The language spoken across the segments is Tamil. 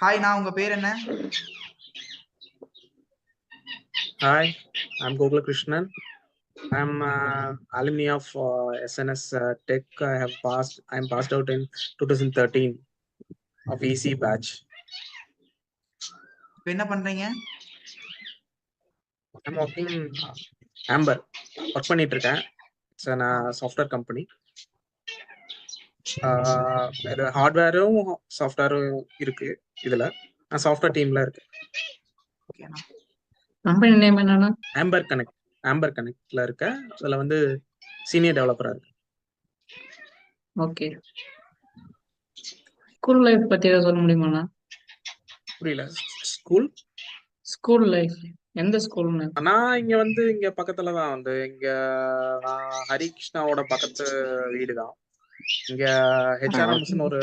ஹாய், நான் உங்க பேர் என்ன? Hi, I'm Gokula Krishnan. I'm alumni of SNS Tech. I'm passed out in 2013 of EC batch. இப்ப என்ன பண்றீங்க? I'm working Amber. ஒர்க் பண்ணிட்டு இருக்கேன். It's a software company. இது ஹார்ட்வேரும் சாஃப்ட்வேரும் இருக்கு இதுல. நான் சாஃப்ட்வேர் டீம்ல இருக்கேன். ஓகேண்ணா. கம்பெனி நேம் என்னன்னா? ஆம்பர் கனெக்ட்ல இருக்கேன். அதுல வந்து சீனியர் டெவலப்பரா இருக்கு. ஓகே. ஸ்கூல் லைஃப் பத்தி ஏதாவது சொல்ல முடியுமாண்ணா? புரியல. ஸ்கூல் லைஃப் எந்த ஸ்கூல்னு? நான் இங்க பக்கத்துல தான் இங்க நான் ஹரிகிருஷ்ணாவோட பக்கத்து வீடு தான். இங்க ஹெச்ஆர்எம்ஸ்னு ஒரு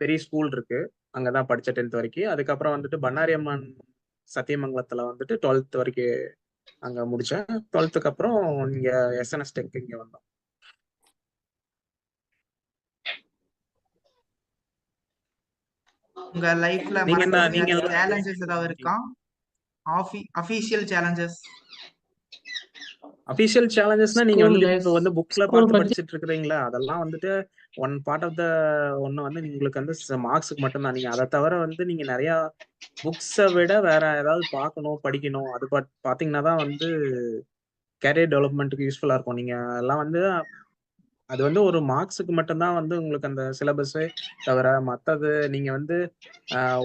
பெரிய ஸ்கூல் இருக்கு. அங்கதான் படிச்ச 10th வரைக்கும். அதுக்கப்புறம் வந்துட்டு பண்ணாரி அம்மன் சத்தியமங்கலத்துல வந்துட்டு 12th வரைக்கும் அங்க முடிச்சேன். 12th அப்புறம் இங்க எஸ்என்எஸ் டெக் இங்க வந்தோம். உங்க லைஃப்ல சேலஞ்சஸ் ஏதாவது இருக்கா? Official challenges. அபிஷியல் சேலஞ்சஸ்னா நீங்க இப்போ புக்ல பார்த்து படிச்சிட்டு இருக்கீங்களா, அதெல்லாம் வந்துட்டு ஒன் பார்ட் ஆஃப் த ஒன்னு உங்களுக்கு மார்க்ஸுக்கு மட்டும்தான். நீங்க அதை தவிர நீங்க நிறைய புக்ஸை விட வேற ஏதாவது பார்க்கணும், படிக்கணும். அது பாத்தீங்கன்னா தான் கேரியர் டெவலப்மெண்ட்டுக்கு யூஸ்ஃபுல்லா இருக்கும். நீங்க எல்லாம் அது ஒரு மார்க்ஸுக்கு மட்டும்தான் உங்களுக்கு அந்த சிலபஸே தவிர மற்றது நீங்க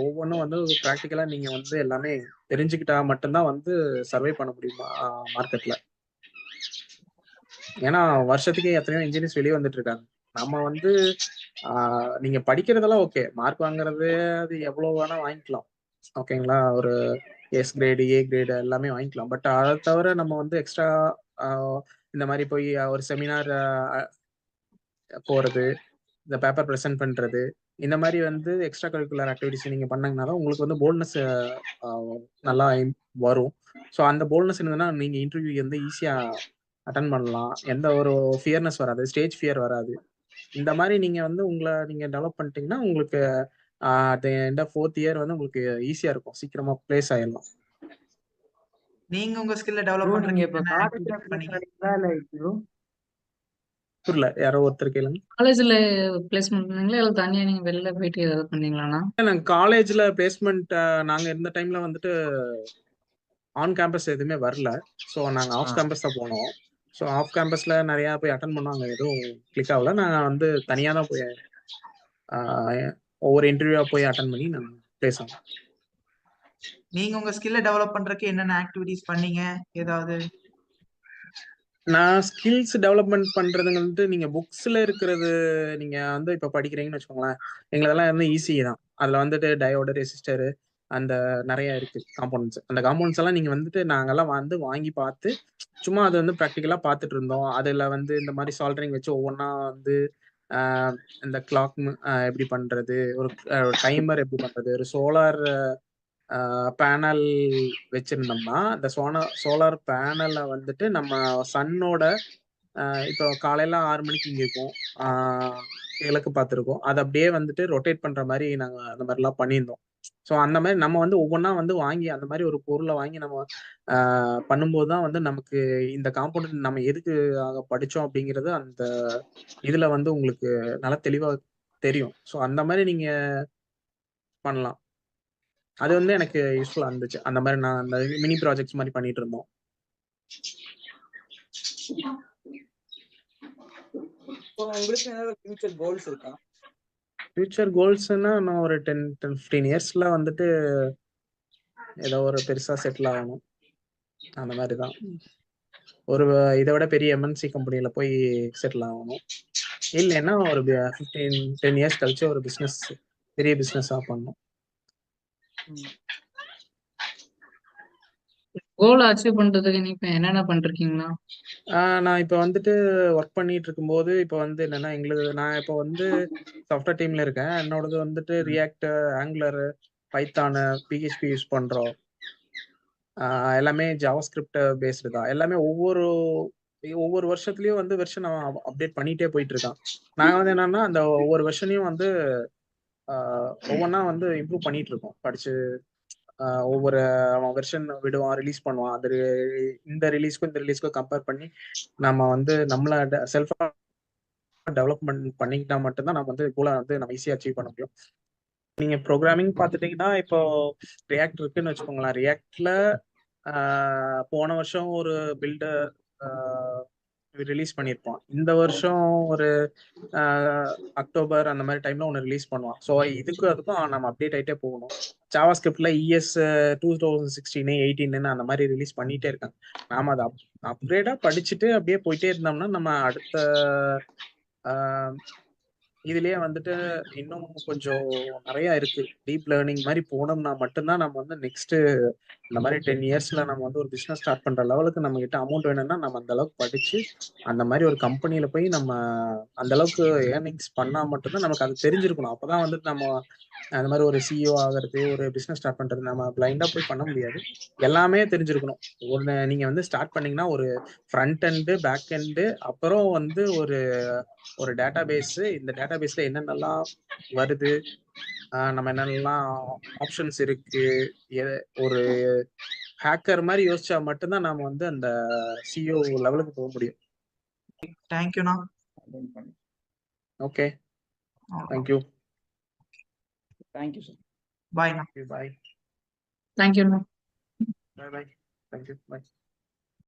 ஒவ்வொன்றும் ப்ராக்டிக்கலா நீங்க எல்லாமே தெரிஞ்சுக்கிட்டா மட்டும்தான் சர்வை பண்ண முடியுமா மார்க்கெட்ல. ஏன்னா வருஷத்துக்கு எத்தனையோ இன்ஜினியர்ஸ் வெளியே வந்துட்டு இருக்காங்க. நம்ம நீங்க படிக்கிறதெல்லாம் ஓகே, மார்க் வாங்குறது அது எவ்வளவு வேணா வாங்கிக்கலாம், ஓகேங்களா. ஒரு எஸ் கிரேடு, ஏ கிரேடு எல்லாமே வாங்கிக்கலாம். பட் அதை தவிர நம்ம எக்ஸ்ட்ரா இந்த மாதிரி போய் ஒரு செமினார் போறது, இந்த பேப்பர் ப்ரெசென்ட் பண்றது, இந்த மாதிரி எக்ஸ்ட்ரா கரிக்குலர் ஆக்டிவிட்டிஸ் நீங்க பண்ணீங்கன்னா தான் உங்களுக்கு போல்ட்னஸ் நல்லா வரும். ஸோ அந்த போல்ட்னஸ் இருந்ததுன்னா நீங்க இன்டர்வியூ ஈஸியா அட்டன் பண்ணலாம். எந்த ஒரு ஃபியர்னஸ் வராது, ஸ்டேஜ் ஃபியர் வராது. இந்த மாதிரி நீங்க உங்களை நீங்க டெவலப் பண்ணிட்டீங்கன்னா உங்களுக்கு at end of 4th year உங்களுக்கு ஈஸியா இருக்கும், சீக்கிரமா பிளேஸ் ஆயிடலாம். நீங்க உங்க ஸ்கில்ல டெவலப் பண்றீங்க. புரியல, யாரோ ஒருத்தர் கேளுங்க. காலேஜ்ல பிளேஸ்மெண்ட் பண்ணீங்களா இல்ல தனியா நீங்க வெளில போயிட்டு ஏதாவது பண்ணீங்களாண்ணா? நாங்க காலேஜ்ல பிளேஸ்மெண்ட் நாங்க இருந்த டைம்ல ஆன் கேம்பஸ் எதுவுமே வரல. ஸோ நாங்க ஆஃப் கேம்பஸ் தான் போனோம். ஸோ ஆஃப் கேம்பஸ்ல நிறைய போய் அட்டன் பண்ணாங்க, எதுவும் கிளிக் ஆகல. நாங்க தனியா தான் போய் ஒவ்வொரு இன்டர்வியூவா போய் அட்டன் பண்ணி நாங்க பிளேஸ் ஆனோம். நீங்க உங்க ஸ்கில்ல டெவலப் பண்றதுக்கு என்னென்ன ஆக்டிவிட்டிஸ் பண்ணீங்க ஏதாவது? நான் ஸ்கில்ஸ் டெவலப்மெண்ட் பண்றதுங்க நீங்க புக்ஸ்ல இருக்கிறது நீங்க இப்ப படிக்கிறீங்கன்னு வச்சுக்கோங்களேன். எங்களதெல்லாம் ஈஸி தான். அதுல டயோடு, ரெசிஸ்டர் அந்த நிறைய இருக்கு காம்போனன்ட்ஸ். அந்த காம்போனன்ட்ஸ் எல்லாம் நீங்க நாங்கெல்லாம் வாங்கி பார்த்து சும்மா அது ப்ராக்டிக்கலா பார்த்துட்டு இருந்தோம். அதுல இந்த மாதிரி சால்டரிங் வச்சு ஒவ்வொன்றா இந்த கிளாக் எப்படி பண்றது, ஒரு டைமர் எப்படி பண்றது, ஒரு சோலார் பேனல் வச்சிருந்தோம்னா அந்த சோலார் பேனல்ல நம்ம சன்னோட இப்போ காலையில 6 மணிக்கு இங்க இருக்கும், கிழக்கு பார்த்துருக்கோம். அது அப்படியே ரொட்டேட் பண்ற மாதிரி நாங்க அந்த மாதிரிலாம் பண்ணியிருந்தோம். ஸோ அந்த மாதிரி நம்ம ஒவ்வொன்றா வாங்கி அந்த மாதிரி ஒரு பொருளை வாங்கி நம்ம பண்ணும்போது தான் நமக்கு இந்த காம்போனன்ட் நம்ம எதுக்கு படிச்சோம் அப்படிங்கிறது அந்த இதுல உங்களுக்கு நல்லா தெளிவா தெரியும். ஸோ அந்த மாதிரி நீங்க பண்ணலாம். அது எனக்கு யூஸ்ஃபுல்லா இருந்துச்சு. அந்த மாதிரி நான் அந்த மினி ப்ராஜெக்ட்ஸ் மாதிரி பண்ணிட்டு இருந்தோம். உங்களுக்கு ஏதாவது ஃபியூச்சர் கோல்ஸ் இருக்கா? ஃபியூச்சர் கோல்ஸ்னா நான் ஒரு 10-15 இயர்ஸ்ல ஏதோ ஒரு பெருசா செட்டில் ஆகணும், அந்த மாதிரி தான். ஒரு இதை விட பெரிய எம்என்சி கம்பெனியில போய் செட்டில் ஆகணும். இல்லைன்னா ஒரு 10 இயர்ஸ் கழிச்சு ஒரு பிசினஸ், பெரிய பிசினஸா பண்ணணும். கோல் அச்சீவ் பண்றதுக்கு நீ இப்ப என்னென்ன பண்றீங்களா? நான் இப்போ ஒர்க் பண்ணிட்டு இருக்கும்போது இப்போ என்னன்னா நான் இப்போ சாஃப்ட்வேர் டீம்ல இருக்கேன். என்னோடது react, angular, Python, PHP use பண்றோம். எல்லாமே ஜாவாஸ்கிரிப்ட் பேஸ்டு தான். எல்லாமே ஒவ்வொரு வருஷத்துலயும் வெர்ஷன் அவன் அப்டேட் பண்ணிட்டே போயிட்டு இருக்கான். நாங்க என்னன்னா அந்த ஒவ்வொரு வெர்ஷனையும் ஒவ்வொன்றா வந்து இம்ப்ரூவ் பண்ணிட்டு இருக்கோம் படிச்சு. ஒவ்வொரு அவன் வெர்ஷன் விடுவான், ரிலீஸ் பண்ணுவான். இந்த ரிலீஸ்க்கும் கம்பேர் பண்ணி நம்ம வந்து நம்மள செல்ஃபா டெவலப்மெண்ட் பண்ணிக்கிட்டா மட்டும்தான் நம்ம வந்து கோலை வந்து நம்ம ஈஸியாக அச்சீவ் பண்ண முடியும். நீங்க ப்ரோக்ராமிங் பார்த்துட்டீங்கன்னா இப்போ ரியாக்ட் இருக்குன்னு வச்சுக்கோங்களேன். ரியாக்ட்ல போன வருஷம் ஒரு பில்டர் ரிலீஸ் பண்ணியிருப்போம். இந்த வருஷம் ஒரு அக்டோபர் அந்த மாதிரி டைம்ல ஒன்று ரிலீஸ் பண்ணுவான். ஸோ அதுக்கும் நம்ம அப்டேட் ஆகிட்டே போகணும். ஜாவா ஸ்கிரிப்ட்ல ES 2016 18 அந்த மாதிரி ரிலீஸ் பண்ணிட்டே இருக்காங்க. நாம அதை அப்கிரேடா படிச்சுட்டு அப்படியே போயிட்டே இருந்தோம்னா நம்ம அடுத்த இதுலயே வந்துட்டு இன்னும் கொஞ்சம் நிறைய இருக்கு. டீப் லேர்னிங் மாதிரி போனோம்னா மட்டும்தான் நம்ம வந்து நெக்ஸ்ட் இந்த மாதிரி 10 இயர்ஸ்ல நம்ம வந்து ஒரு பிசினஸ் ஸ்டார்ட் பண்ற லெவலுக்கு நம்ம கிட்ட அமௌண்ட் வேணும்னா நம்ம அந்த அளவுக்கு படிச்சு அந்த மாதிரி ஒரு கம்பெனில போய் நம்ம அந்த அளவுக்கு ஏர்னிங்ஸ் பண்ணா மட்டும்தான் நமக்கு அது தெரிஞ்சிருக்கணும். அப்பதான் வந்துட்டு நம்ம அந்த மாதிரி ஒரு CEO ஆகிறது, ஒரு பிசினஸ் ஸ்டார்ட் பண்றது நம்ம பிளைண்டா போய் பண்ண முடியாது. எல்லாமே தெரிஞ்சிருக்கணும். நீங்க வந்து ஸ்டார்ட் பண்ணீங்கன்னா ஒரு ஃப்ரண்ட் எண்டு, பேக் எண்டு, அப்புறம் வந்து ஒரு டேட்டா பேஸ். இந்த டேட்டா பேஸ்ல என்னென்னலாம் வருது, நம்ம என்னென்னலாம் ஆப்ஷன்ஸ் இருக்கு, ஒரு ஹேக்கர் மாதிரி யோசிச்சா மட்டும்தான் நாம வந்து அந்த CEO லெவலுக்கு போக முடியும். தேங்க்யூண்ணா. Okay, thank you. Thank you sir. பாய்ண்ணா. பாய். தேங்க்யூண்ணா. பாய். தேங்க்யூ. பாய்.